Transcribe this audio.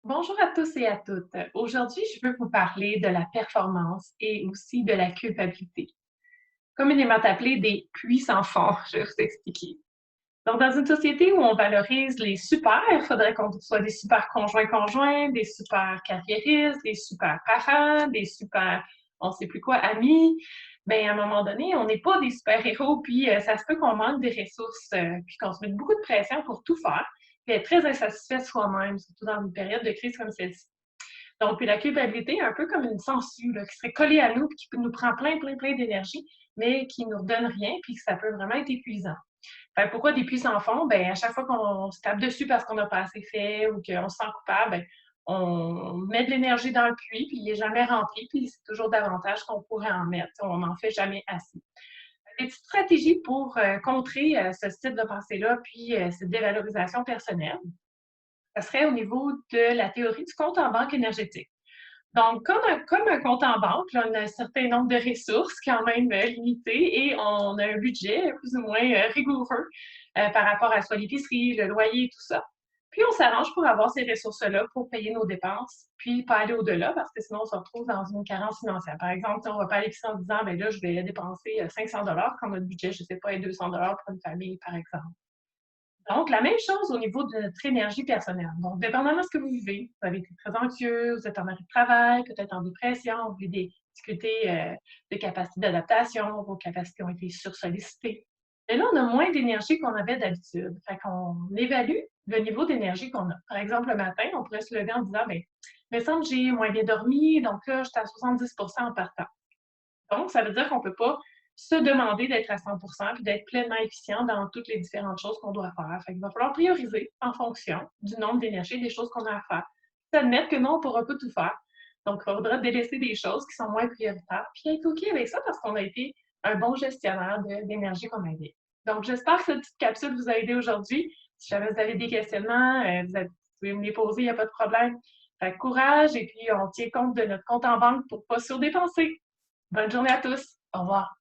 Bonjour à tous et à toutes. Aujourd'hui, je veux vous parler de la performance et aussi de la culpabilité, communément appelées des puits sans fond. Je vais vous expliquer. Donc, dans une société où on valorise les super, il faudrait qu'on soit des super conjoints-conjoints, des super carriéristes, des super parents, des super, on ne sait plus quoi, amis. Mais à un moment donné, on n'est pas des super-héros, puis ça se peut qu'on manque des ressources, puis qu'on se mette beaucoup de pression pour tout faire, puis être très insatisfait de soi-même, surtout dans une période de crise comme celle-ci. Donc, puis la culpabilité, un peu comme une sangsue là, qui serait collée à nous, puis qui nous prend plein d'énergie, mais qui ne nous redonne rien, puis que ça peut vraiment être épuisant. Fait que pourquoi des puits sans fond? Ben, à chaque fois qu'on se tape dessus parce qu'on n'a pas assez fait ou qu'on se sent coupable, ben, on met de l'énergie dans le puits, puis il n'est jamais rempli, puis c'est toujours davantage qu'on pourrait en mettre. On n'en fait jamais assez. Des petites stratégies pour contrer ce style de pensée-là, puis cette dévalorisation personnelle, ça serait au niveau de la théorie du compte en banque énergétique. Donc, comme un compte en banque, là, on a un certain nombre de ressources quand même limitées et on a un budget plus ou moins rigoureux par rapport à soit l'épicerie, le loyer, tout ça. Puis on s'arrange pour avoir ces ressources-là pour payer nos dépenses, puis pas aller au-delà parce que sinon on se retrouve dans une carence financière. Par exemple, on ne va pas à l'épicerie en disant, ben là, je vais dépenser 500 quand notre budget, je ne sais pas, est 200 pour une famille, par exemple. Donc, la même chose au niveau de notre énergie personnelle. Donc, dépendamment de ce que vous vivez, vous avez été très anxieux, vous êtes en arrêt de travail, peut-être en dépression, vous avez des difficultés de capacité d'adaptation, vos capacités ont été sursollicitées. Et là, on a moins d'énergie qu'on avait d'habitude. Fait qu'on évalue le niveau d'énergie qu'on a. Par exemple, le matin, on pourrait se lever en disant, bien, il me semble que j'ai moins bien dormi, donc là, j'étais à 70 en partant. Donc, ça veut dire qu'on ne peut pas se demander d'être à 100 puis d'être pleinement efficient dans toutes les différentes choses qu'on doit faire. Fait qu'il va falloir prioriser en fonction du nombre d'énergie des choses qu'on a à faire. Puis admettre que non, on ne pourra pas tout faire. Donc, il faudra délaisser des choses qui sont moins prioritaires, puis être OK avec ça parce qu'on a été un bon gestionnaire d'énergie qu'on avait. Donc, j'espère que cette petite capsule vous a aidé aujourd'hui. Si jamais vous avez des questionnements, vous pouvez me les poser, il n'y a pas de problème. Fait que courage et puis on tient compte de notre compte en banque pour ne pas surdépenser. Bonne journée à tous. Au revoir.